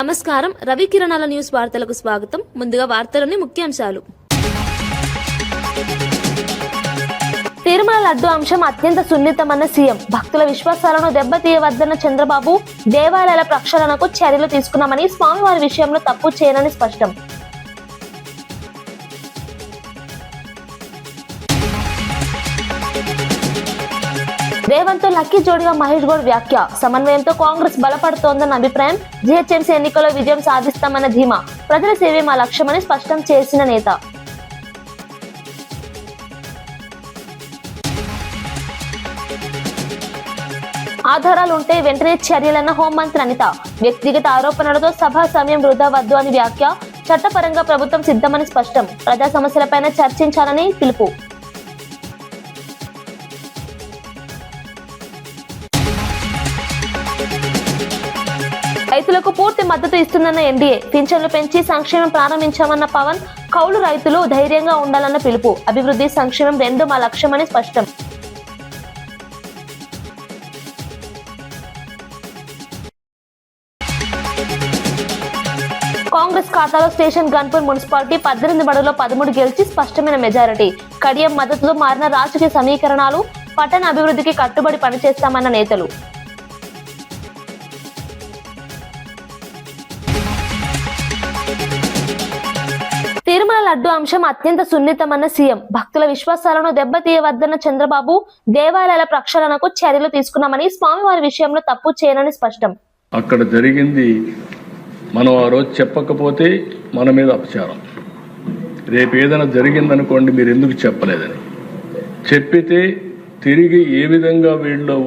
నమస్కారం. రవి కిరణాల న్యూస్ వార్తలకు స్వాగతం. ముందుగా వార్తలోని ముఖ్యాంశాలు. తిరుమల లడ్డు అంశం అత్యంత సున్నితమన్న సీఎం. భక్తుల విశ్వాసాలను దెబ్బతీయవద్దన్న చంద్రబాబు. దేవాలయాల ప్రక్షాళనకు చర్యలు తీసుకున్నామని, స్వామివారి విషయంలో తప్పు చేయనని స్పష్టం. రేవంత్ తో లక్కీ జోడిగా మహేష్ గౌడ్ వ్యాఖ్య. సమన్వయంతో కాంగ్రెస్ బలపడుతోందన్న అభిప్రాయం. జీహెచ్ఎంసీ ఎన్నికల్లో విజయం సాధిస్తామన్న ధీమా. ప్రజల సేవే మా లక్ష్యమని స్పష్టం చేసిన నేత. ఆధారాలుంటే వెంటనే చర్యలన్న హోంమంత్రి అనిత. వ్యక్తిగత ఆరోపణలతో సభా సమయం వృధా వద్దు అని వ్యాఖ్య. చట్టపరంగా ప్రభుత్వం సిద్ధమని స్పష్టం. ప్రజా సమస్యలపైన చర్చించాలని పిలుపు. రైతులకు పూర్తి మద్దతు ఇస్తుందన్న ఎన్డీఏ. పింఛన్లు పెంచి సంక్షేమం ప్రారంభించామన్న పవన్. కౌలు రైతులు ధైర్యంగా ఉండాలన్న పిలుపు. అభివృద్ధి సంక్షేమం రెండు మా లక్ష్యమని స్పష్టం. కాంగ్రెస్ ఖాతాలో స్టేషన్ గన్పూర్ మున్సిపాలిటీ 18 బడుల్లో 13 గెలిచి స్పష్టమైన మెజారిటీ. కడియం మద్దతుతో మారిన రాజకీయ సమీకరణాలు. పట్టణ అభివృద్ధికి కట్టుబడి పనిచేస్తామన్న నేతలు. తిరుమల లడ్డు అంశం అత్యంత సున్నితమన్న సీఎం. భక్తుల విశ్వాసాలను దెబ్బతీయవద్దన్న చంద్రబాబు. దేవాలయాల ప్రక్షాళనకు చర్యలు తీసుకున్నామని, స్వామివారి విషయంలో తప్పు చేయనని స్పష్టం. అక్కడ జరిగింది మనం ఆ రోజు చెప్పకపోతే మన మీద అపచారం. రేపు ఏదైనా జరిగిందనుకోండి, మీరు ఎందుకు చెప్పలేదని చెప్పితే తిరిగి ఏ విధంగా వీళ్ళు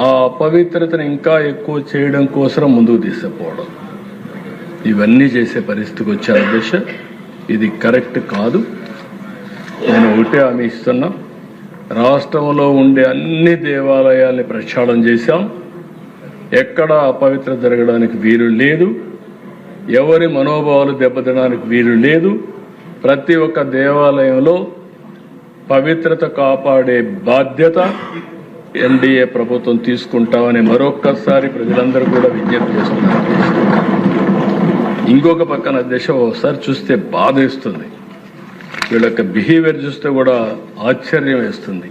ఆ అపవిత్రతను ఇంకా ఎక్కువ చేయడం కోసం ముందుకు తీసుకుపోవడం, ఇవన్నీ చేసే పరిస్థితికి వచ్చారు దశ. ఇది కరెక్ట్ కాదు. నేను ఒకటే హామీ ఇస్తున్నా, రాష్ట్రంలో ఉండే అన్ని దేవాలయాల్ని ప్రక్షాళన చేశాం. ఎక్కడ అపవిత్ర జరగడానికి వీలు లేదు, ఎవరి మనోభావాలు దెబ్బతినడానికి వీలు లేదు. ప్రతి ఒక్క దేవాలయంలో పవిత్రత కాపాడే బాధ్యత ఎన్డీఏ ప్రభుత్వం తీసుకుంటామని మరొక్కసారి ప్రజలందరూ కూడా విజ్ఞప్తి చేస్తున్నారు. ఇంకొక పక్కన దశ ఒకసారి చూస్తే బాధ వేస్తుంది. వీళ్ళ యొక్క బిహేవియర్ చూస్తే కూడా ఆశ్చర్యం వేస్తుంది.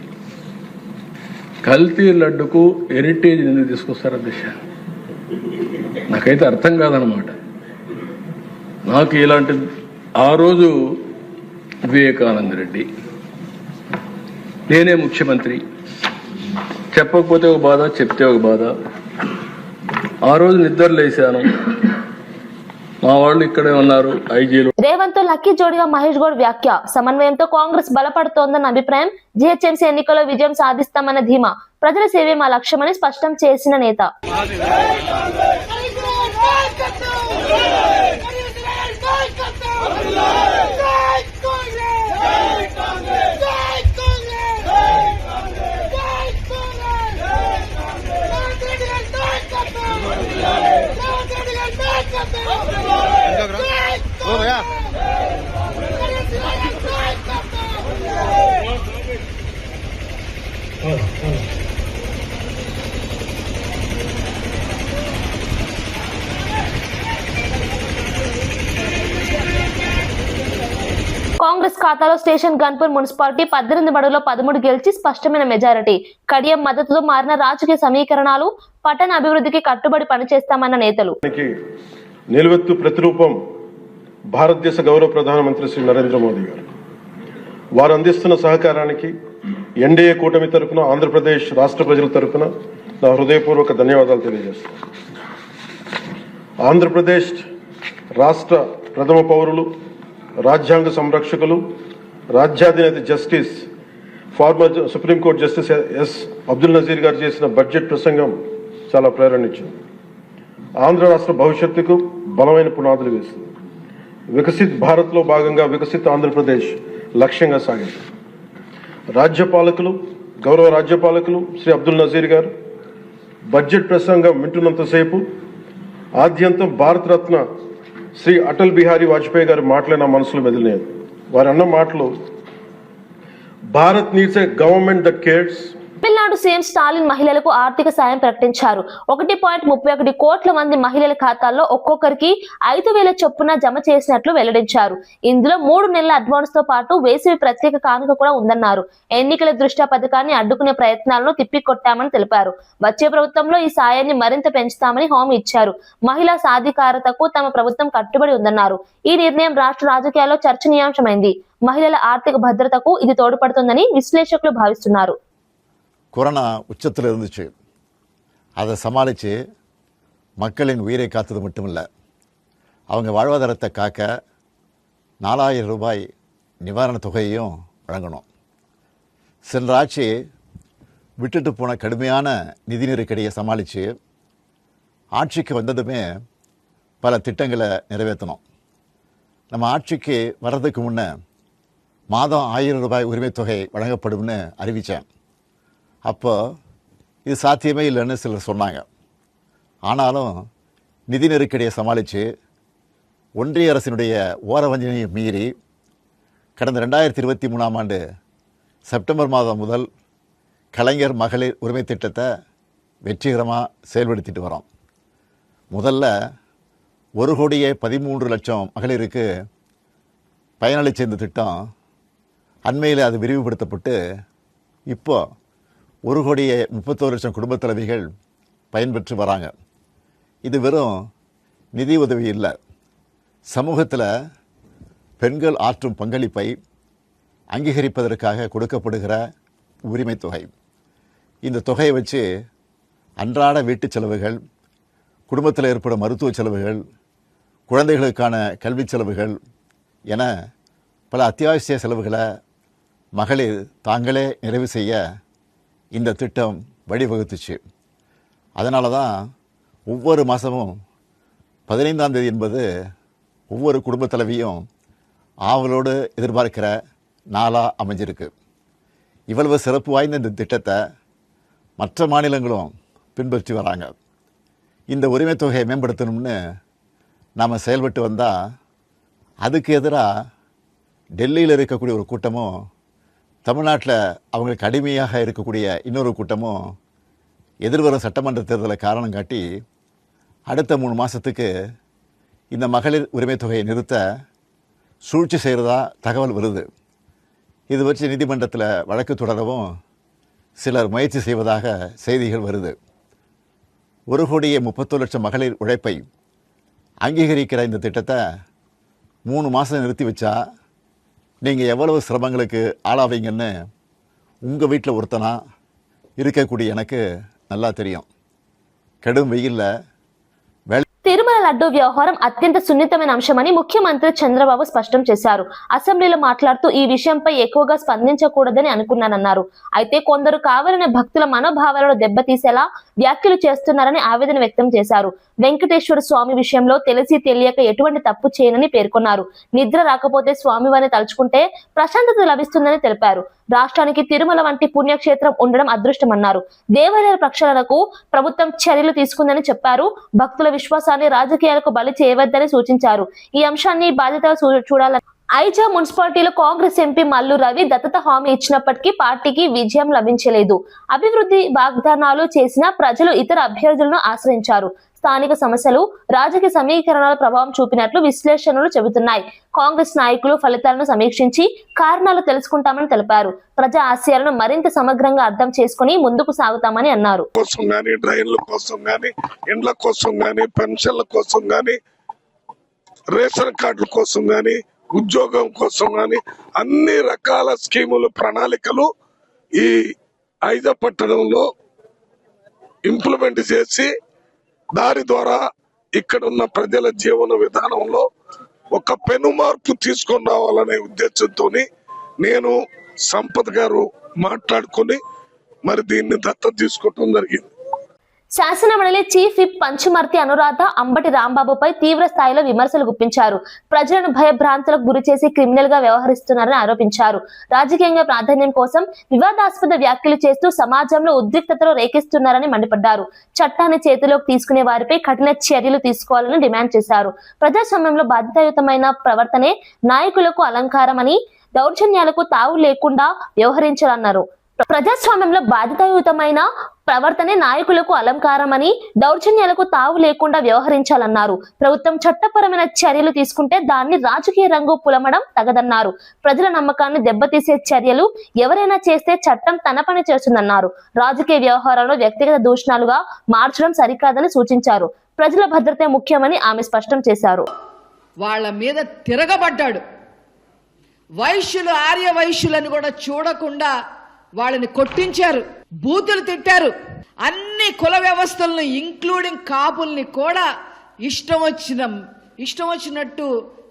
కల్తీ లడ్డుకు హెరిటేజ్ ఎందుకు తీసుకొస్తారా దశ? నాకైతే అర్థం కాదనమాట. నాకు ఇలాంటి ఆ రోజు వివేకానంద రెడ్డి, నేనే ముఖ్యమంత్రి, చెప్పకపోతే ఒక బాధ, చెప్తే ఒక బాధ. ఆ రోజు నిద్రలేసాను, మా వాళ్ళు ఇక్కడే ఉన్నారు ఐజీలు. రేవంత్ తో లక్కీ జోడిగా మహేష్ గౌడ్ వ్యాఖ్య. సమన్వయంతో కాంగ్రెస్ బలపడుతోందన్న అభిప్రాయం. జీహెచ్ఎంసీ ఎన్నికల్లో విజయం సాధిస్తామన్న ధీమా. ప్రజల సేవే మా లక్ష్యమని స్పష్టం చేసిన నేత. కాంగ్రెస్ ఖాతాలో స్టేషన్ గన్పూర్ మున్సిపాలిటీ 18 బడుల్లో 13 గెలిచి స్పష్టమైన మెజారిటీ. కడియం మద్దతుతో మారిన రాజకీయ సమీకరణాలు. పట్టణ అభివృద్ధికి కట్టుబడి పనిచేస్తామన్న నేతలు. నిలువెత్తు ప్రతిరూపం భారతదేశ గౌరవ ప్రధానమంత్రి శ్రీ నరేంద్ర మోదీ గారు. వారు అందిస్తున్న సహకారానికి ఎన్డీఏ కూటమి తరఫున, ఆంధ్రప్రదేశ్ రాష్ట్ర ప్రజల తరఫున నా హృదయపూర్వక ధన్యవాదాలు తెలియజేస్తున్నాను. ఆంధ్రప్రదేశ్ రాష్ట్ర ప్రథమ పౌరులు, రాజ్యాంగ సంరక్షకులు, రాజ్యాధినేత justice former supreme court justice S Abdul Nazeer గారు చేసిన బడ్జెట్ ప్రసంగం చాలా ప్రేరణ ఇచ్చింది. ఆంధ్ర రాష్ట్ర భవిష్యత్తుకు బలమైన పునాదులు వేస్తుంది. వికసిత్ భారత్లో భాగంగా వికసిత్ ఆంధ్రప్రదేశ్ లక్ష్యంగా సాగింది. గౌరవ రాజ్యపాలకులు శ్రీ అబ్దుల్ నజీర్ గారు బడ్జెట్ ప్రసంగం వింటున్నంతసేపు ఆద్యంతం భారతరత్న శ్రీ అటల్ బిహారీ వాజ్పేయి గారు మాటలే నా మనసులో మెదిలినాయి. వారు అన్న మాటలు, Bharat needs a government that cares, Tamil Nadu CM Stalin మహిళలకు ఆర్థిక సాయం ప్రకటించారు. 1.31 కోట్ల మంది మహిళల ఖాతాల్లో ఒక్కొక్కరికి 5,000 చొప్పున జమ చేసినట్లు వెల్లడించారు. ఇందులో 3 నెలల అడ్వాన్స్ తో పాటు వేసవి ప్రత్యేక కానుక కూడా ఉందన్నారు. ఎన్నికల దృష్ట్యా పథకాన్ని అడ్డుకునే ప్రయత్నాలను తిప్పికొట్టామని తెలిపారు. వచ్చే ప్రభుత్వంలో ఈ సాయాన్ని మరింత పెంచుతామని హామీ ఇచ్చారు. మహిళా సాధికారతకు తమ ప్రభుత్వం కట్టుబడి ఉందన్నారు. ఈ నిర్ణయం రాష్ట్ర రాజకీయాల్లో చర్చనీయాంశమైంది. మహిళల ఆర్థిక భద్రతకు ఇది తోడ్పడుతుందని విశ్లేషకులు భావిస్తున్నారు. கொரோனா உச்சத்தில் இருந்துச்சு. அதை சமாளித்து மக்களின் உயிரை காத்தது மட்டுமில்லை, அவங்க வாழ்வாதாரத்தை காக்க 4,000 ரூபாய் நிவாரணத் தொகையையும் வழங்கணும். சென்ற ஆட்சி விட்டுட்டு போன கடுமையான நிதி நெருக்கடியை சமாளித்து ஆட்சிக்கு வந்ததுமே பல திட்டங்களை நிறைவேற்றணும். நம்ம ஆட்சிக்கு வர்றதுக்கு முன்னே மாதம் 1,000 ரூபாய் உரிமைத் தொகை வழங்கப்படும்னு அறிவித்தேன். அப்போ இது சாத்தியமே இல்லைன்னு சிலர் சொன்னாங்க. ஆனாலும் நிதி நெருக்கடியை சமாளித்து ஒன்றிய அரசினுடைய ஓரவஞ்சனையை மீறி கடந்த 2023ஆம் ஆண்டு செப்டம்பர் மாதம் முதல் கலைஞர் மகளிர் உரிமை திட்டத்தை வெற்றிகரமாக செயல்படுத்திட்டு வரோம். முதல்ல 1,13,00,000 மகளிருக்கு பயனளித்த இந்த திட்டம் அண்மையில் அது விரிவுபடுத்தப்பட்டு இப்போ 1,31,00,000 குடும்பத் தலைவிகள் பயன்பெற்று வராங்க. இது வெறும் நிதி உதவி இல்லை, சமூகத்தில் பெண்கள் ஆற்றும் பங்களிப்பை அங்கீகரிப்பதற்காக கொடுக்கப்படுகிற உரிமை தொகை. இந்த தொகையை வச்சு அன்றாட வீட்டு செலவுகள், குடும்பத்தில் ஏற்படும் மருத்துவ செலவுகள், குழந்தைகளுக்கான கல்வி செலவுகள் என பல அத்தியாவசிய செலவுகளை மகளிர் தாங்களே நிறைவு செய்ய இந்த திட்டம் வழிவகுத்துச்சு. அதனால தான் ஒவ்வொரு மாதமும் 15ஆம் தேதி என்பது ஒவ்வொரு குடும்ப தலைவியும் ஆவலோடு எதிர்பார்க்கிற நாளாக அமைஞ்சிருக்கு. இவ்வளவு சிறப்பு வாய்ந்த இந்த திட்டத்தை மற்ற மாநிலங்களும் பின்பற்றி வராங்க. இந்த உரிமை தொகையை மேம்படுத்தணும்னு நாம் செயல்பட்டு வந்தால் அதுக்கு எதிராக டெல்லியில் இருக்கக்கூடிய ஒரு கூட்டமும் தமிழ்நாட்டில் அவங்களுக்கு அடிமையாக இருக்கக்கூடிய இன்னொரு கூட்டமும் எதிர்வரும் சட்டமன்ற தேர்தலை காரணம் காட்டி அடுத்த 3 மாதத்துக்கு இந்த மகளிர் உரிமை தொகையை நிறுத்த சூழ்ச்சி செய்கிறதா தகவல் வருது. இது வச்சு நீதிமன்றத்தில் வழக்கு தொடரவும் சிலர் முயற்சி செய்வதாக செய்திகள் வருது. 1,31,00,000 மகளிர் உழைப்பை அங்கீகரிக்கிற இந்த திட்டத்தை 3 மாதம் நிறுத்தி வச்சா நீங்கள் எவ்வளவு சிரமங்களுக்கு ஆளாவீங்கன்னு உங்கள் வீட்டில் ஒருத்தனா இருக்கக்கூடிய எனக்கு நல்லா தெரியும். கடும் வெயிலில் తిరుమల లడ్డూ వ్యవహారం అత్యంత సున్నితమైన అంశమని ముఖ్యమంత్రి చంద్రబాబు స్పష్టం చేశారు. అసెంబ్లీలో మాట్లాడుతూ ఈ విషయంపై ఎక్కువగా స్పందించకూడదని అనుకున్నానన్నారు. అయితే కొందరు కావాలనే భక్తుల మనోభావాలను దెబ్బతీసేలా వ్యాఖ్యలు చేస్తున్నారని ఆవేదన వ్యక్తం చేశారు. వెంకటేశ్వర స్వామి విషయంలో తెలిసి తెలియక ఎటువంటి తప్పు చేయనని పేర్కొన్నారు. నిద్ర రాకపోతే స్వామివారిని తలుచుకుంటే ప్రశాంతత లభిస్తుందని తెలిపారు. రాష్ట్రానికి తిరుమల వంటి పుణ్యక్షేత్రం ఉండడం అదృష్టమన్నారు. దేవాలయాల ప్రక్షాళనకు ప్రభుత్వం చర్యలు తీసుకుందని చెప్పారు. భక్తుల విశ్వాసాన్ని రాజకీయాలకు బలి చేయవద్దని సూచించారు. ఈ అంశాన్ని బాధ్యతగా చూడాలని ఐజా మున్సిపాలిటీలో కాంగ్రెస్ ఎంపీ మల్లు రవి దత్తత హామీ ఇచ్చినప్పటికీ పార్టీకి విజయం లభించలేదు. అభివృద్ధి వాగ్దానాలు చేసిన ప్రజలు ఇతర అభ్యర్థులను ఆశ్రయించారు. స్థానిక సమస్యలు రాజకీయ సమీకరణాల ప్రభావం చూపినట్లు విశ్లేషణలు చెబుతున్నాయి. కాంగ్రెస్ నాయకులు ఫలితాలను సమీక్షించి కారణాలు తెలుసుకుంటామని తెలిపారు. ప్రజా ఆశయాలను మరింత సమగ్రంగా అర్థం చేసుకుని ముందుకు సాగుతామని అన్నారు. డ్రైన్ల కోసం గానీ, ఇండ్ల కోసం గానీ, పెన్షన్ల కోసం గానీ, రేషన్ కార్డుల కోసం గానీ, ఉద్యోగం కోసం గానీ అన్ని రకాల స్కీములు, ప్రణాళికలు ఈ ఐజా పట్టణంలో ఇంప్లిమెంట్ చేసి దాని ద్వారా ఇక్కడ ఉన్న ప్రజల జీవన విధానంలో ఒక పెను మార్పు తీసుకొని రావాలనే ఉద్దేశంతో నేను సంపత్ గారు మాట్లాడుకుని మరి దీన్ని దత్తత తీసుకోవటం జరిగింది. శాసనమండలి చీఫ్ విప్ పంచుమర్తి అనురాధ అంబటి రాంబాబుపై తీవ్ర స్థాయిలో విమర్శలు గుప్పించారు. ప్రజలను భయభ్రాంతులకు గురి చేసి క్రిమినల్ గా వ్యవహరిస్తున్నారని ఆరోపించారు. రాజకీయంగా ప్రాధాన్యం కోసం వివాదాస్పద వ్యాఖ్యలు చేస్తూ సమాజంలో ఉద్రిక్తతలు రేకిస్తున్నారని మండిపడ్డారు. చట్టాన్ని చేతిలోకి తీసుకునే వారిపై కఠిన చర్యలు తీసుకోవాలని డిమాండ్ చేశారు. ప్రజాస్వామ్యంలో బాధ్యతాయుతమైన ప్రవర్తనే నాయకులకు అలంకారమని, దౌర్జన్యాలకు తావు లేకుండా వ్యవహరించాలన్నారు. ప్రజాస్వామ్యంలో బాధ్యతాయుతమైన ప్రవర్తనే నాయకులకు అలంకారమని, దౌర్జన్యాలకు తావు లేకుండా వ్యవహరించాలన్నారు. ప్రభుత్వం చట్టపరమైన చర్యలు తీసుకుంటే దాన్ని రాజకీయ రంగు పులమడం తగదన్నారు. ప్రజల నమ్మకాన్ని దెబ్బతీసే చర్యలు ఎవరైనా చేస్తే చట్టం తన పని చేస్తుందన్నారు. రాజకీయ వ్యవహారాలను వ్యక్తిగత దూషణలుగా మార్చడం సరికాదని సూచించారు. ప్రజల భద్రతే ముఖ్యమని ఆమె స్పష్టం చేశారు. వాళ్ళ మీద తిరగబడ్డాడు. వైశ్యులు, ఆర్య వైశ్యులను కూడా చూడకుండా వాళ్ళని కొట్టించారు, బూతులు తిట్టారు. అన్ని కుల వ్యవస్థలను ఇంక్లూడింగ్ కాపుల్ని కూడా ఇష్టం వచ్చినట్టు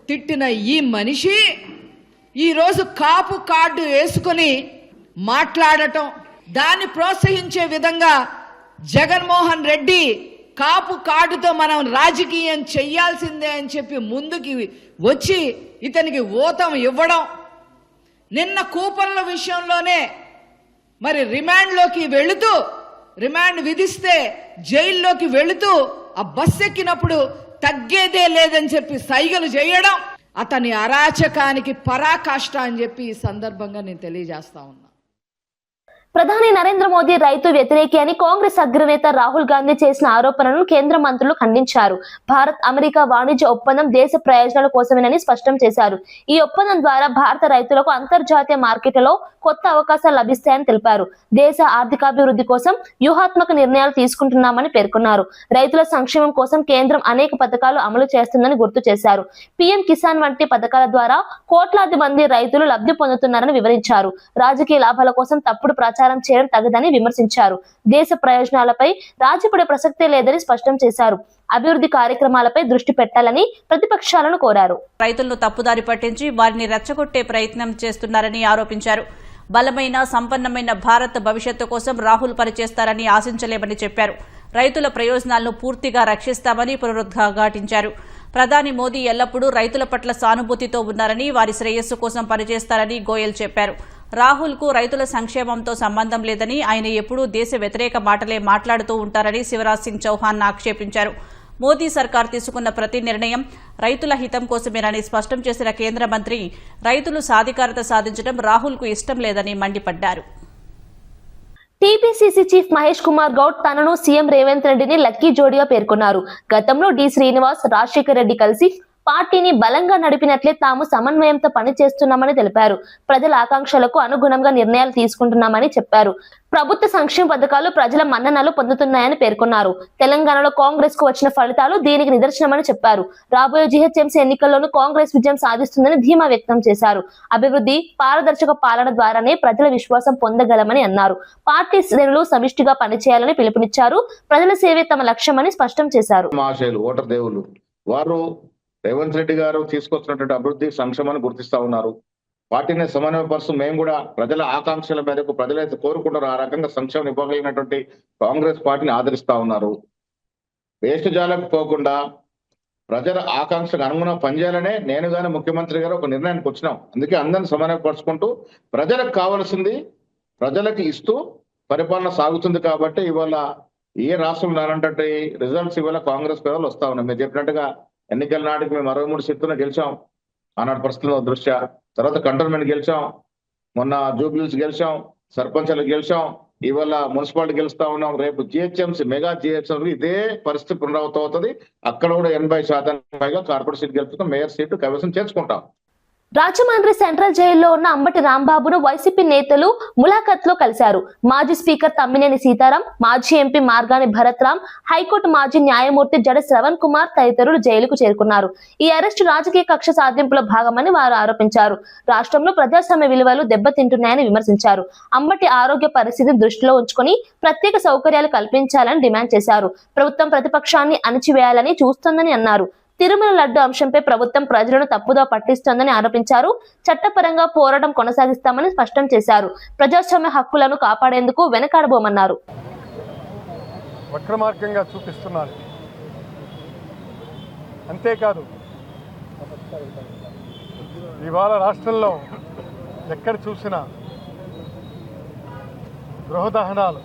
తిట్టిన ఈ మనిషి ఈరోజు కాపు కార్డు వేసుకొని మాట్లాడటం, దాన్ని ప్రోత్సహించే విధంగా జగన్మోహన్ రెడ్డి కాపు కార్డుతో మనం రాజకీయం చెయ్యాల్సిందే అని చెప్పి ముందుకి వచ్చి ఇతనికి ఊతం ఇవ్వడం, నిన్న కూపన్ల విషయంలోనే మరి రిమాండ్ విధిస్తే జైల్లోకి వెళుతూ ఆ బస్ ఎక్కినప్పుడు తగ్గేదే లేదని చెప్పి సైగలు చేయడం అతని అరాచకానికి పరాకాష్ట అని చెప్పి ఈ సందర్భంగా నేను తెలియజేస్తా ఉన్నా. ప్రధాని నరేంద్ర మోదీ రైతు వ్యతిరేకి అని కాంగ్రెస్ అగ్రనేత రాహుల్ గాంధీ చేసిన ఆరోపణలను కేంద్ర మంత్రులు ఖండించారు. భారత్ అమెరికా వాణిజ్య ఒప్పందం దేశ ప్రయోజనాల కోసమేనని స్పష్టం చేశారు. ఈ ఒప్పందం ద్వారా భారత రైతులకు అంతర్జాతీయ మార్కెట్లలో కొత్త అవకాశాలు లభిస్తాయని తెలిపారు. దేశ ఆర్థికాభివృద్ధి కోసం వ్యూహాత్మక నిర్ణయాలు తీసుకుంటున్నామని పేర్కొన్నారు. రైతుల సంక్షేమం కోసం కేంద్రం అనేక పథకాలు అమలు చేస్తుందని గుర్తు చేశారు. పీఎం కిసాన్ వంటి పథకాల ద్వారా కోట్లాది మంది రైతులు లబ్ధి పొందుతున్నారని వివరించారు. రాజకీయ లాభాల కోసం తప్పుడు ప్రచారం చేయడం తగదని విమర్శించారు. దేశ ప్రయోజనాలపై రాజీపడే ప్రసక్తే లేదని స్పష్టం చేశారు. అభివృద్ధి కార్యక్రమాలపై దృష్టి పెట్టాలని ప్రతిపక్షాలను కోరారు. రైతులను తప్పుదారి పట్టించి వారిని రెచ్చగొట్టే ప్రయత్నం చేస్తున్నారని ఆరోపించారు. బలమైన సంపన్నమైన భారత్ భవిష్యత్తు కోసం రాహుల్ పనిచేస్తారని ఆశించలేమని చెప్పారు. రైతుల ప్రయోజనాలను పూర్తిగా రక్షిస్తామని పునరుద్ఘాటించారు. ప్రధాని మోదీ ఎల్లప్పుడూ రైతుల పట్ల సానుభూతితో ఉన్నారని, వారి శ్రేయస్సు కోసం పనిచేస్తారని గోయల్ చెప్పారు. రాహుల్ కు రైతుల సంక్షేమంతో సంబంధం లేదని, ఆయన ఎప్పుడూ దేశ వ్యతిరేక మాటలే మాట్లాడుతూ ఉంటారని శివరాజ్ సింగ్ చౌహాన్ ఆక్షేపించారు. మోదీ సర్కార్ తీసుకున్న ప్రతి నిర్ణయం రైతుల హితం కోసమేనని స్పష్టం చేసిన కేంద్ర మంత్రి, రైతులు సాధికారత సాధించడం రాహుల్ కు ఇష్టం లేదని మండిపడ్డారు. టీపీసీసీ చీఫ్ మహేష్ కుమార్ గౌడ్ తనను సీఎం రేవంత్ రెడ్డిని లక్కీ జోడీగా పేర్కొన్నారు. గతంలో డి శ్రీనివాస్, రాజశేఖర్ రెడ్డి కలిసి పార్టీని బలంగా నడిపినట్లే తాము సమన్వయంతో పనిచేస్తున్నామని తెలిపారు. ప్రజల ఆకాంక్షలకు అనుగుణంగా నిర్ణయాలు తీసుకుంటున్నామని చెప్పారు. ప్రభుత్వ సంక్షేమ పథకాలు ప్రజల మన్ననలు పొందుతున్నాయని పేర్కొన్నారు. తెలంగాణలో కాంగ్రెస్ కు వచ్చిన ఫలితాలు దీనికి నిదర్శనమని చెప్పారు. రాబోయే జీహెచ్ఎంసీ ఎన్నికల్లోనూ కాంగ్రెస్ విజయం సాధిస్తుందని ధీమా వ్యక్తం చేశారు. అభివృద్ధి, పారదర్శక పాలన ద్వారానే ప్రజల విశ్వాసం పొందగలమని అన్నారు. పార్టీ శ్రేణులు సమిష్టిగా పనిచేయాలని పిలుపునిచ్చారు. ప్రజల సేవే తమ లక్ష్యమని స్పష్టం చేశారు. రేవంత్ రెడ్డి గారు తీసుకొచ్చినటువంటి అభివృద్ధి సంక్షేమాన్ని గుర్తిస్తా ఉన్నారు. పార్టీని సమన్వయపరుస్తూ మేము కూడా ప్రజల ఆకాంక్షల మేరకు ప్రజలైతే కోరుకుంటారు ఆ రకంగా సంక్షేమం ఇవ్వగలిగినటువంటి కాంగ్రెస్ పార్టీని ఆదరిస్తా ఉన్నారు. వేస్ట్ జాలకు పోకుండా ప్రజల ఆకాంక్షకు అనుగుణంగా పనిచేయాలనే నేను కానీ ముఖ్యమంత్రి గారు ఒక నిర్ణయానికి వచ్చినాం. అందుకే అందరిని సమన్వయపరుచుకుంటూ ప్రజలకు కావాల్సింది ప్రజలకు ఇస్తూ పరిపాలన సాగుతుంది. కాబట్టి ఇవాళ ఏ రాష్ట్రంలో రానంటే రిజల్ట్స్ ఇవాళ కాంగ్రెస్ పేదలు వస్తా ఉన్నాయి. మీరు చెప్పినట్టుగా ఎన్నికల నాటికి మేము 63 సీట్లను గెలిచాం ఆనాటి పరిస్థితుల దృష్ట్యా. తర్వాత కంటోన్మెంట్ గెలిచాం, మొన్న జూబ్లీస్ గెలిచాం, సర్పంచ్లు గెలిచాం, ఇవాళ మున్సిపాలిటీ గెలుస్తా ఉన్నాం. రేపు జిహెచ్ఎంసీ, మెగా జిహెచ్ఎంసీ ఇదే పరిస్థితి పునరావృతం అవుతుంది. అక్కడ కూడా 80% పైగా కార్పొరేట్ సీట్ గెలుపుతాం, మేయర్ సీటు కైవసం చేసుకుంటాం. రాజమండ్రి సెంట్రల్ జైల్లో ఉన్న అంబటి రాంబాబును వైసీపీ నేతలు ములాఖత్ లో కలిశారు. మాజీ స్పీకర్ తమ్మినేని సీతారాం, మాజీ ఎంపీ మార్గాని భరత్ రామ్, హైకోర్టు మాజీ న్యాయమూర్తి జడ శ్రవణ్ కుమార్ తదితరులు జైలుకు చేరుకున్నారు. ఈ అరెస్టు రాజకీయ కక్ష సాధింపులో భాగమని వారు ఆరోపించారు. రాష్ట్రంలో ప్రజాస్వామ్య విలువలు దెబ్బతింటున్నాయని విమర్శించారు. అంబటి ఆరోగ్య పరిస్థితిని దృష్టిలో ఉంచుకొని ప్రత్యేక సౌకర్యాలు కల్పించాలని డిమాండ్ చేశారు. ప్రభుత్వం ప్రతిపక్షాన్ని అణిచివేయాలని చూస్తోందని అన్నారు. తిరుమల లడ్డు అంశంపై ప్రభుత్వం ప్రజలను తప్పుదో పట్టిస్తోందని ఆరోపించారు. చట్టపరంగా పోరాటం కొనసాగిస్తామని స్పష్టం చేశారు. ప్రజాస్వామ్య హక్కులను కాపాడేందుకు వెనకాడబోమన్నారు. వక్రమార్గంగా చూపిస్తున్నారు. అంతేకాదు ఇవాళ రాష్ట్రంలో ఎక్కడ చూసినా గృహదహనాలు,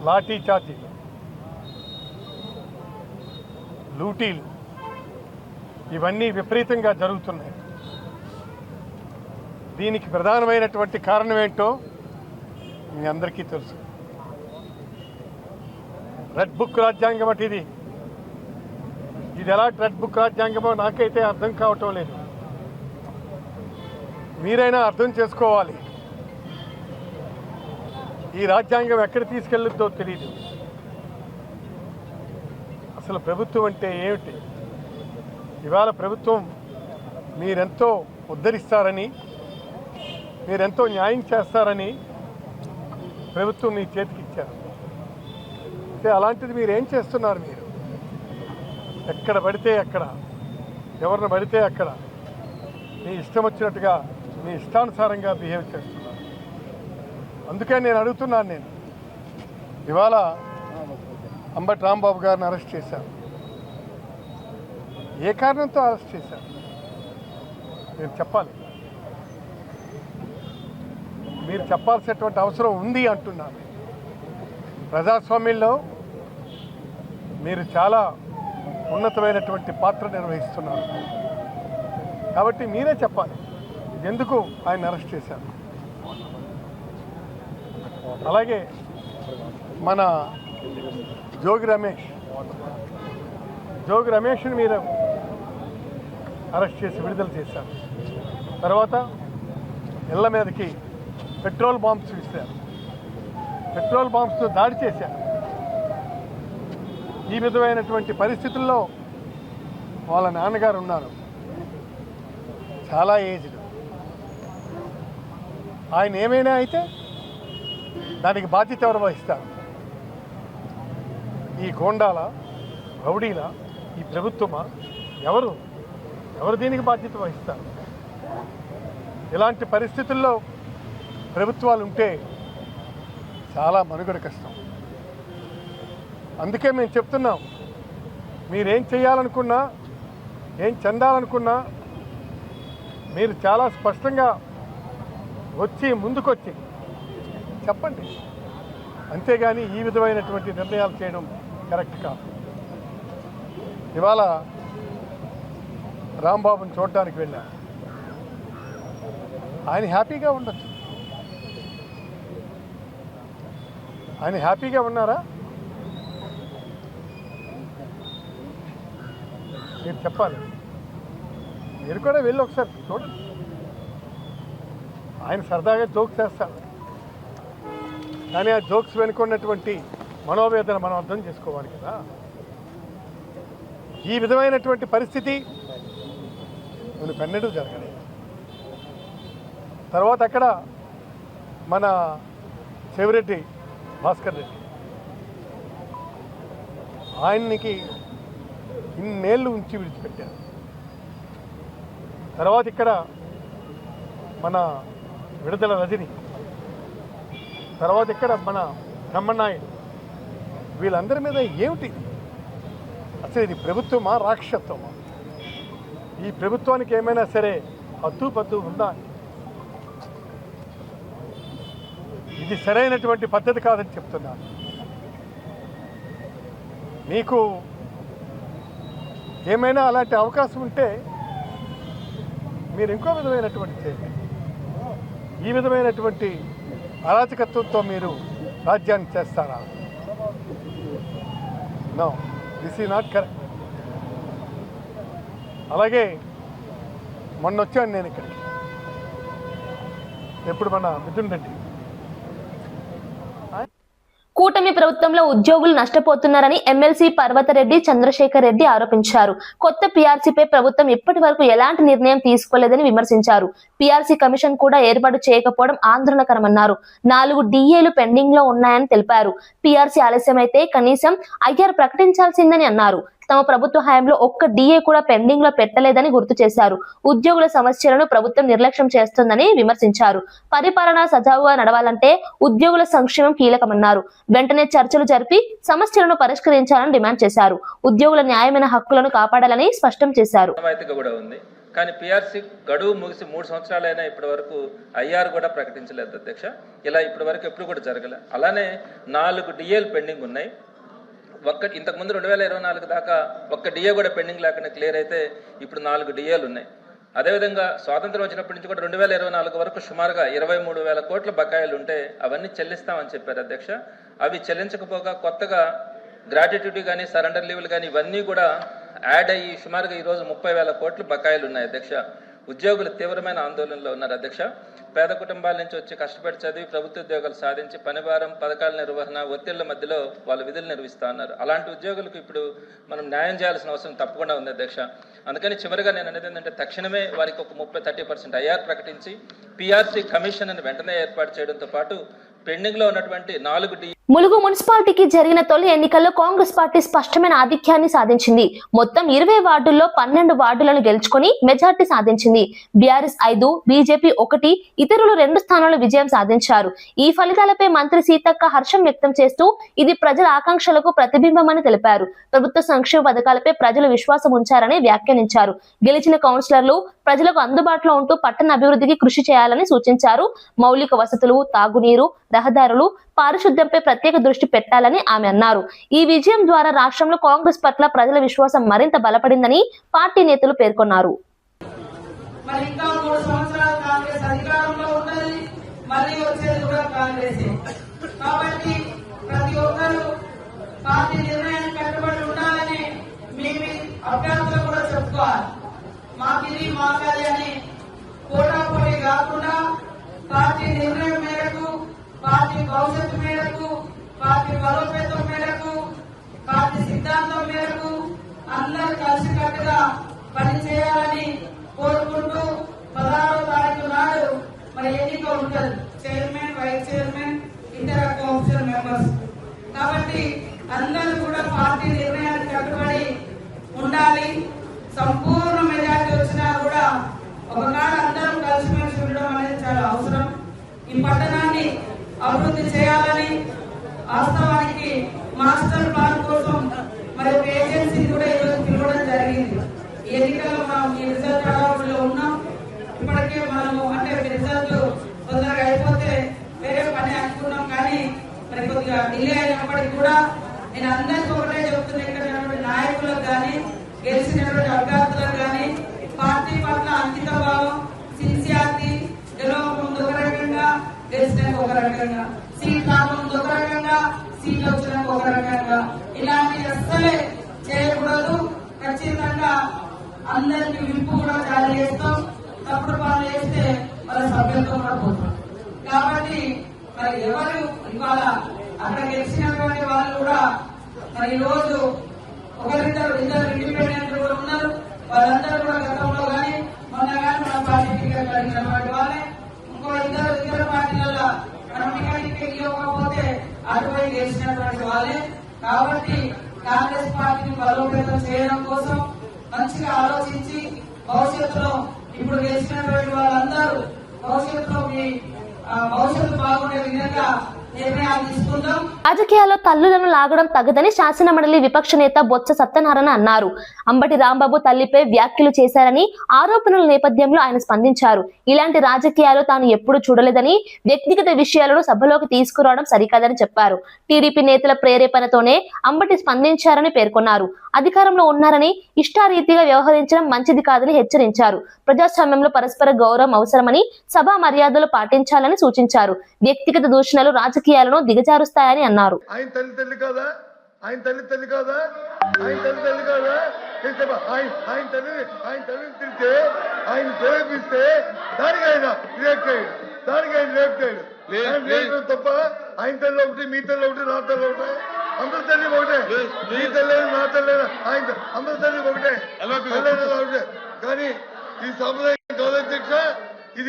లాఠీ చార్జీలు, లూటీలు ఇవన్నీ విపరీతంగా జరుగుతున్నాయి. దీనికి ప్రధానమైనటువంటి కారణం ఏంటో మీ అందరికీ తెలుసు. రెడ్ బుక్ రాజ్యాంగం అంటే ఇది ఎలా రెడ్ బుక్ రాజ్యాంగమో నాకైతే అర్థం కావటం లేదు. మీరైనా అర్థం చేసుకోవాలి. ఈ రాజ్యాంగం ఎక్కడ తీసుకెళ్ళుద్దో తెలియదు. అసలు ప్రభుత్వం అంటే ఏమిటి? ఇవాళ ప్రభుత్వం మీరెంతో ఉద్ధరిస్తారని, మీరెంతో న్యాయం చేస్తారని ప్రభుత్వం మీ చేతికి ఇచ్చారు. అంటే అలాంటిది మీరేం చేస్తున్నారు? మీరు ఎక్కడ పడితే అక్కడ, ఎవరిని పడితే అక్కడ మీ ఇష్టం వచ్చినట్టుగా, మీ ఇష్టానుసారంగా బిహేవ్ చేస్తున్నారు. అందుకే నేను అడుగుతున్నాను, ఇవాళ అంబటి రాంబాబు గారిని అరెస్ట్ చేశారు. ఏ కారణంతో అరెస్ట్ చేశారు? నేను చెప్పాలి. మీరు చెప్పాల్సినటువంటి అవసరం ఉంది అంటున్నాను. ప్రజాస్వామ్యంలో మీరు చాలా ఉన్నతమైనటువంటి పాత్ర నిర్వహిస్తున్నారు. కాబట్టి మీరే చెప్పాలి ఎందుకు ఆయన అరెస్ట్ చేశారు. అలాగే మన జోగి రమేష్ని మీరు అరెస్ట్ చేసి విడుదల చేశారు. తర్వాత ఇళ్ల మీదకి పెట్రోల్ బాంబ్స్ విసిరారు, పెట్రోల్ బాంబ్స్తో దాడి చేశారు. ఈ విధమైనటువంటి పరిస్థితుల్లో వాళ్ళ నాన్నగారు ఉన్నారు, చాలా ఏజ్డ్. ఆయన ఏమైనా అయితే దానికి బాధ్యత ఎవరు వహిస్తారు? ఈ గోండాల, రౌడీల, ఈ ప్రభుత్వమా? ఎవరు దీనికి బాధ్యత వహిస్తారు? ఇలాంటి పరిస్థితుల్లో ప్రభుత్వాలు ఉంటే చాలా మనుగడ కష్టం. అందుకే మేము చెప్తున్నాం, మీరేం చేయాలనుకున్నా, ఏం చెందాలనుకున్నా మీరు చాలా స్పష్టంగా ముందుకొచ్చి చెప్పండి. అంతేగాని ఈ విధమైనటువంటి నిర్ణయాలు చేయడం కరెక్ట్ కాదు. ఇవాళ రాంబాబుని చూడడానికి వెళ్ళా, ఆయన హ్యాపీగా ఉండొచ్చు. ఆయన హ్యాపీగా ఉన్నారా? మీరు చెప్పాలి. మీరు కూడా వెళ్ళి ఒకసారి చూడండి. ఆయన సరదాగా జోక్స్ చేస్తారు, కానీ ఆ జోక్స్ వెనుకున్నటువంటి మనోవేదన మనం అర్థం చేసుకోవాలి కదా. ఈ విధమైనటువంటి పరిస్థితి పెన్నడూ జరగలేదు. తర్వాత అక్కడ మన చెవిరెడ్డి భాస్కర్ రెడ్డి, ఆయనకి ఇన్నేళ్ళు ఉంచి విడిచిపెట్టారు. తర్వాత ఇక్కడ మన విడుదల రజని, తర్వాత ఇక్కడ మన బ్రహ్మనాయుడు, వీళ్ళందరి మీద ఏమిటి అసలు? ఇది ప్రభుత్వమా, రాక్షసత్వమా? ఈ ప్రభుత్వానికి ఏమైనా సరే హద్దు ఉందా? ఇది సరైనటువంటి పద్ధతి కాదని చెప్తున్నాను. మీకు ఏమైనా అలాంటి అవకాశం ఉంటే మీరు ఇంకో విధమైనటువంటి చేయండి. ఈ విధమైనటువంటి అరాచకత్వంతో మీరు రాజ్యాన్ని చేస్తారా? No, this is not correct. అలాగే మొన్న వచ్చాను నేను ఇక్కడికి, ఎప్పుడు మన మిథున్ రెడ్డి. కూటమి ప్రభుత్వంలో ఉద్యోగులు నష్టపోతున్నారని ఎమ్మెల్సీ పర్వతరెడ్డి చంద్రశేఖర్ రెడ్డి ఆరోపించారు. కొత్త పీఆర్సీపై ప్రభుత్వం ఇప్పటి వరకు ఎలాంటి నిర్ణయం తీసుకోలేదని విమర్శించారు. పీఆర్సీ కమిషన్ కూడా ఏర్పాటు చేయకపోవడం ఆందోళనకరమన్నారు. 4 డిఏలు పెండింగ్ లో ఉన్నాయని తెలిపారు. పీఆర్సీ ఆలస్యమైతే కనీసం ఐఆర్ ప్రకటించాల్సిందని అన్నారు. తమ ప్రభుత్వ హయాంలో ఒక్క డిఏ కూడా పెండింగ్ లో పెట్టలేదని గుర్తు చేశారు. ఉద్యోగుల సమస్యలను ప్రభుత్వం నిర్లక్ష్యం చేస్తోందని విమర్శించారు. పరిపాలన సజావుగా నడవాలంటే ఉద్యోగుల సంక్షేమం కీలకమన్నారు. వెంటనే చర్చలు జరిపి సమస్యలను పరిష్కరించాలని డిమాండ్ చేశారు. ఉద్యోగుల న్యాయమైన హక్కులను కాపాడాలని స్పష్టం చేశారు. కానీ పీఆర్సీ గడువు ముగిసి 3 సంవత్సరాలైనా ఇప్పటి వరకు ఐఆర్ కూడా ప్రకటించలేదు అధ్యక్ష. ఇలా ఇప్పటి వరకు ఎప్పుడు కూడా జరగలే. అలానే 4 డిఏలు పెండింగ్ ఉన్నాయి. ఇంతకుముందు 2024 దాకా ఒక్క డిఏ కూడా పెండింగ్ లేకుండా క్లియర్ అయితే ఇప్పుడు 4 డిఏలు ఉన్నాయి. అదేవిధంగా స్వాతంత్రం వచ్చినప్పటి నుంచి కూడా 2024 వరకు సుమారుగా 23,000 కోట్ల బకాయిలు ఉంటే అవన్నీ చెల్లిస్తామని చెప్పారు అధ్యక్ష. అవి చెల్లించకపోగా కొత్తగా గ్రాట్యుటీ కానీ సరెండర్ లీవ్లు కానీ ఇవన్నీ కూడా యాడ్ అయ్యి సుమారుగా ఈరోజు 30,000 కోట్ల బకాయిలు ఉన్నాయి అధ్యక్ష. ఉద్యోగులు తీవ్రమైన ఆందోళనలో ఉన్నారు అధ్యక్ష. పేద కుటుంబాల నుంచి వచ్చి కష్టపడి చదివి ప్రభుత్వ ఉద్యోగాలు సాధించి పనిభారం, పథకాల నిర్వహణ, ఒత్తిళ్ల మధ్యలో వాళ్ళ విధులు నిర్వహిస్తూ ఉన్నారు. అలాంటి ఉద్యోగులకు ఇప్పుడు మనం న్యాయం చేయాల్సిన అవసరం తప్పకుండా ఉంది అధ్యక్ష. అందుకని చివరిగా నేను అనేది ఏంటంటే తక్షణమే వారికి ఒక 30% ఐఆర్ ప్రకటించి పిఆర్సీ కమిషన్ అని వెంటనే ఏర్పాటు చేయడంతో పాటు పెండింగ్ లో ఉన్నటువంటి 4 ములుగు మున్సిపాలిటీకి జరిగిన తొలి ఎన్నికల్లో కాంగ్రెస్ పార్టీ స్పష్టమైన ఆధిక్యాన్ని సాధించింది. మొత్తం 20 వార్డుల్లో 12 వార్డులను గెలుచుకొని మెజార్టీ సాధించింది. బీఆర్ఎస్ 5, బీజేపీ 1, ఇతరులు 2 స్థానాల్లో విజయం సాధించారు. ఈ ఫలితాలపై మంత్రి సీతక్క హర్షం వ్యక్తం చేస్తూ ఇది ప్రజల ఆకాంక్షలకు ప్రతిబింబమని తెలిపారు. ప్రభుత్వ సంక్షేమ పథకాలపై ప్రజలు విశ్వాసం ఉంచారని వ్యాఖ్యానించారు. గెలిచిన కౌన్సిలర్లు ప్రజలకు అందుబాటులో ఉంటూ పట్టణ అభివృద్ధికి కృషి చేయాలని సూచించారు. మౌలిక వసతులు, తాగునీరు, రహదారులు, పారిశుద్ధ్యంపై ప్రత్యేక దృష్టి పెట్టాలని ఆమె అన్నారు. ఈ విజయం ద్వారా రాష్ట్రంలో కాంగ్రెస్ పట్ల ప్రజల విశ్వాసం మరింత బలపడిందని పార్టీ నేతలు పేర్కొన్నారు. పార్టీ నిర్ణయం మేరకు, పార్టీ భవిష్యత్తు మేరకు, పార్టీ బలోపేతం మేరకు, పార్టీ సిద్ధాంతం మేరకు అందరూ కలిసికట్టుగా పనిచేయాలని కోరుకుంటూ 16వ తారీఖు నాడు మరి ఎన్నిక ఉంటుంది. చైర్మన్, వైస్ చైర్మన్, ఇతర కౌన్సిల్ మెంబర్స్. కాబట్టి అందరూ కూడా పార్టీ నిర్ణయానికి కట్టుబడి ఉండాలి. సంపూర్ణ మెజార్టీ వచ్చినా కూడా ఒకనాడు అందరం కలిసిమెలిసి ఉండడం అనేది చాలా అవసరం. ఈ పట్టణాన్ని అభివృద్ధి చేయాలని వాస్తవానికి మాస్టర్ ప్లాన్ కోసం మరి ఒక ఏజెన్సీ కూడా ఈరోజు పిలవడం జరిగింది. ఈ ఎన్నికల్లో మనం ఈ రిజల్ట్ అడవుల్లో ఉన్నాం. ఇప్పటికే మనము అంటే రిజల్ట్ తొందరగా అయిపోతే వేరే పని అనుకున్నాం, కానీ మరి కొద్దిగా డిలే అయినప్పటికీ కూడా నేను అందరికీ ఒకటే చెప్తున్నా, ఇక్కడ నాయకులకు కానీ గెలిచినటువంటి అభ్యర్థులకు కానీ పార్టీ పట్ల అంకిత భావం, సిన్సియారిటీ, గెలవక ముందు ఒక రకంగా, గెలిచినాక ఒక రకంగా, సీట్ రాకముందు ఒక రకంగా, సీట్లు వచ్చినాక ఒక రకంగా, ఇలాంటి అస్సలే చేయకూడదు. ఖచ్చితంగా అందరికి విప్పు కూడా జారీ చేస్తాం. తప్పుడు పనులు చేస్తే వాళ్ళ సభ్యత్వం కూడా పోతాం. కాబట్టి మరి ఎవరు ఇవాళ అక్కడ గెలిచినటువంటి వాళ్ళు కూడా మరి ఈ రోజు ఇద్దరు ఇండిపెండెంట్ కూడా ఉన్నారు. వాళ్ళందరూ కూడా గతంలో కానీ మొన్న కానీ మన పార్టీ టికెట్ అడిగినటువంటి వాళ్ళే. ఇంకో ఇతర పార్టీలలో మనం టికెట్ ఇవ్వకపోతే అటువైపు గెలిచినటువంటి వాళ్ళే. కాబట్టి కాంగ్రెస్ పార్టీని బలోపేతం చేయడం కోసం మంచిగా ఆలోచించి భవిష్యత్తులో ఇప్పుడు గెలిచినటువంటి వాళ్ళందరూ భవిష్యత్తులో మీ భవిష్యత్తు బాగుండే విధంగా రాజకీయాల్లో తల్లులను లాగడం తగదని శాసనమండలి విపక్ష నేత బొత్స సత్యనారాయణ అన్నారు. అంబటి రాంబాబు తల్లిపై వ్యాఖ్యలు చేశారని ఆరోపణల నేపథ్యంలో ఆయన స్పందించారు. ఇలాంటి రాజకీయాలు తాను ఎప్పుడూ చూడలేదని, వ్యక్తిగత విషయాలను సభలోకి తీసుకురావడం సరికాదని చెప్పారు. టీడీపీ నేతల ప్రేరేపణతోనే అంబటి స్పందించారని పేర్కొన్నారు. అధికారంలో ఉన్నారని ఇష్టారీతిగా వ్యవహరించడం మంచిది కాదని హెచ్చరించారు. ప్రజాస్వామ్యంలో పరస్పర గౌరవం అవసరమని, సభా మర్యాదలు పాటించాలని సూచించారు. వ్యక్తిగత దూషణలు రాజకీయాలను దిగజారుస్తాయని అన్నారు. ఆయన తల్లి కాదా, ఆయన తల్లి కాదా, ఆయన తల్లి కాదా, ఆయన తల్లిని తిరిగితే ఆయన ప్రేరేపిస్తే దానికి ఆయన రియాక్ట్ అయ్యాడు, తప్ప ఆయన తల్లి ఒకటి, మీ తల్లి ఒకటి, నా తల్లి ఒకటి, అందరి తల్లి ఒకటే. మీ తల్లి, నా తల్లి, ఆయన అందరి తల్లి ఒకటే. కానీ ఈ సాంప్రదాయం కాదు అధ్యక్ష, ఈ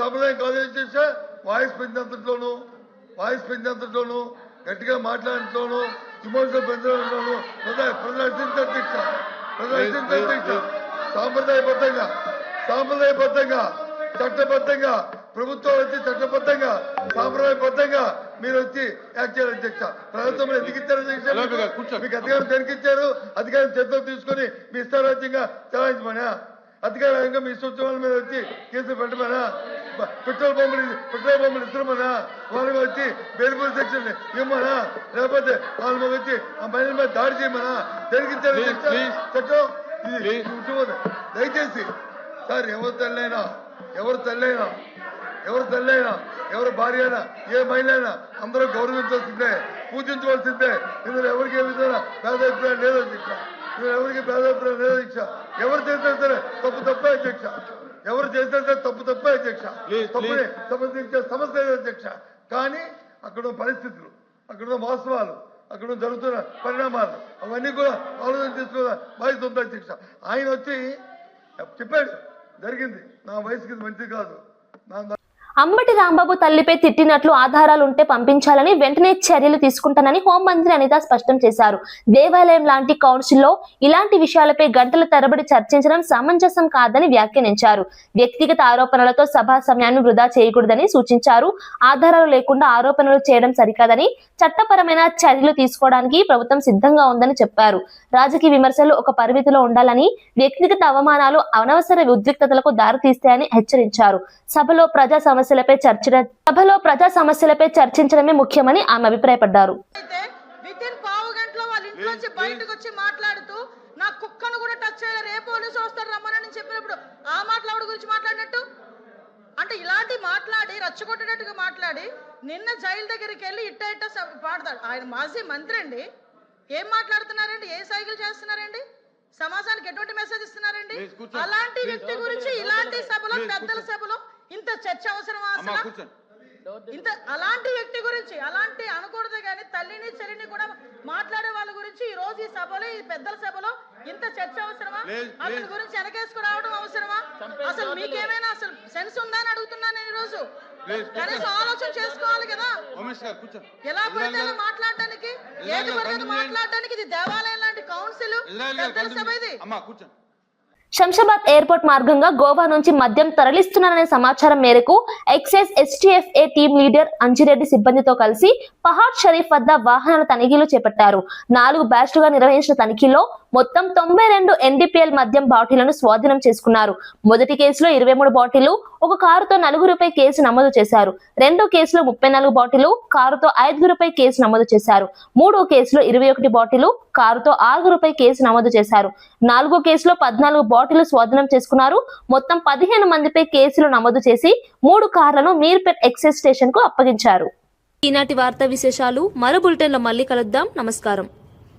సాంప్రదాయం కాదు అధ్యక్ష. వాయిస్ పెంచేంతట్లోనూ గట్టిగా మాట్లాడటంలోనూ విమర్శలు పెంచడంలోనూ ప్రదర్శించ సాంప్రదాయబద్ధంగా చట్టబద్ధంగా ప్రభుత్వాలు వచ్చి చట్టబద్ధంగా సాంప్రదాయబద్ధంగా మీరు వచ్చి యాక్ట్ చేయాలి అధ్యక్ష. ప్రభుత్వం ఎందుకు ఇచ్చారు అధ్యక్ష? మీకు అధికారం దేనికి ఇచ్చారు? అధికారం చేతిలో తీసుకొని మీ ఇష్టారాజ్యంగా చలాయించమనా? అధికారంగా మీ సూచనల మీద వచ్చి కేసులు పెట్టమనా? పెట్రోల్ పంపులు ఇస్తున్నామనా? వాళ్ళ మీద వచ్చి బెయిల్బుల్ సెక్షన్ ఇవ్వమనా? లేకపోతే వాళ్ళ మీద వచ్చి ఆ మహిళల మీద దాడి చేయమనా? దేనికి ఇచ్చారు చట్టం? ఇది దయచేసి సార్ ఎవరు తల్లైనా ఎవరు భార్య అయినా ఏ మహిళ అయినా అందరూ గౌరవించాల్సిందే, పూజించవలసిందే. ఇందులో ఎవరికి ఏ విధంగా భేదాభిప్రాయం లేదు అధ్యక్ష. ఇందులో ఎవరికి భేదాభిప్రాయం లేదు అధ్యక్ష. ఎవరు చేసినా సరే తప్పే అధ్యక్ష. ఎవరు చేసినా సరే తప్పే అధ్యక్ష. తప్పుని సంబంధించే సమస్య లేదు అధ్యక్ష. కానీ అక్కడ పరిస్థితులు, అక్కడ వాస్తవాలు, అక్కడ జరుగుతున్న పరిణామాలు అవన్నీ కూడా ఆలోచన తీసుకున్న బాధ్యత ఉంది అధ్యక్ష. ఆయన వచ్చి చెప్పాడు, జరిగింది, నా వయసుకి మంచిది కాదు. అంబటి రాంబాబు తల్లిపై తిట్టినట్లు ఆధారాలుంటే పంపించాలని వెంటనే చర్యలు తీసుకుంటానని హోంమంత్రి అనిత స్పష్టం చేశారు. దేవాలయం లాంటి కౌన్సిల్లో ఇలాంటి విషయాలపై గంటల తరబడి చర్చించడం సమంజసం కాదని వ్యాఖ్యానించారు. వ్యక్తిగత ఆరోపణలతో సభా సమయాన్ని వృధా చేయకూడదని సూచించారు. ఆధారాలు లేకుండా ఆరోపణలు చేయడం సరికాదని, చట్టపరమైన చర్యలు తీసుకోవడానికి ప్రభుత్వం సిద్ధంగా ఉందని చెప్పారు. రాజకీయ విమర్శలు ఒక పరిమితిలో ఉండాలని, వ్యక్తిగత అవమానాలు అనవసర ఉద్రిక్తతలకు దారితీస్తాయని హెచ్చరించారు. సభలో ప్రజా సమస్యలపై చర్చించడమే ముఖ్యమని ఆమె అభిప్రాయపడ్డారు. పావు గంటలో వాళ్ళ ఇంట్లోంచి బయటకు వచ్చి మాట్లాడుతూ నా కుక్కను కూడా టచ్ చేయలేరు, ఏ పోలీసు వస్తారు రమ్మని చెప్పినప్పుడు ఆ మాట్లాడు గురించి మాట్లాడినట్టు అంటే ఇలాంటి మాట్లాడి రచ్చగొట్టేటట్టుగా మాట్లాడి నిన్న జైలు దగ్గరికి వెళ్ళి ఇట్ట పాడతాడు. ఆయన మాజీ మంత్రి అండి, ఏం మాట్లాడుతున్నారండి, ఏ సైకిల్ చేస్తున్నారండి, సమాజానికి ఎటువంటి మెసేజ్ ఇస్తున్నారండి? అలాంటి వ్యక్తి గురించి ఇలాంటి సభలో, పెద్దల సభలో ఇంత చర్చ అవసరమా? ఇంత అలాంటి వ్యక్తి గురించి అలాంటి అనకూడదు కానీ తల్లిని చెల్లిని కూడా మాట్లాడే వాళ్ళ గురించి ఈ రోజు ఈ సభలో, ఈ పెద్దల సభలో ఇంత చర్చ అవసరమా? అతని గురించి వెనకేసుకు రావడం అవసరమా? అసలు మీకేమైనా అసలు సెన్స్ ఉందా అని అడుగుతున్నాను నేను. ఈ రోజు కనీసం ఆలోచన చేసుకోవాలి కదా. ఎలా పడితే అలా మాట్లాడడానికి, ఏది పడితే మాట్లాడడానికి ఇది దేవాలయం లాంటి కౌన్సిల్, పెద్దల సభ ఇది. శంషాబాద్ ఎయిర్పోర్ట్ మార్గంగా గోవా నుంచి మద్యం తరలిస్తున్నారనే సమాచారం మేరకు excise STFA team leader Anjireddy సిబ్బందితో కలిసి పహాడ్ షరీఫ్ వద్ద వాహనాల తనిఖీలు చేపట్టారు. 4 బ్యాచ్లుగా నిర్వహించిన తనిఖీలో మొత్తం 92 NDPL మద్యం బాటిళ్లను స్వాధీనం చేసుకున్నారు. మొదటి కేసులో 23 బాటిళ్లు, ఒక కారుతో 4గురిపై కేసు నమోదు చేశారు. రెండో కేసులో 34 బాటిళ్లు, కారుతో 5గురిపై కేసు నమోదు చేశారు. మూడో కేసులో 21 బాటిళ్లు, కారుతో 6గురిపై కేసు నమోదు చేశారు. 4గో కేసులో 14 బాటిళ్లు స్వాధీనం చేసుకున్నారు. మొత్తం 15 మందిపై కేసులు నమోదు చేసి 3 కార్లను మీర్పేట్ ఎక్సైజ్ స్టేషన్ కు అప్పగించారు. ఈనాటి వార్తా విశేషాలు మరో బులెటిన్లో మళ్ళీ కలుద్దాం. నమస్కారం.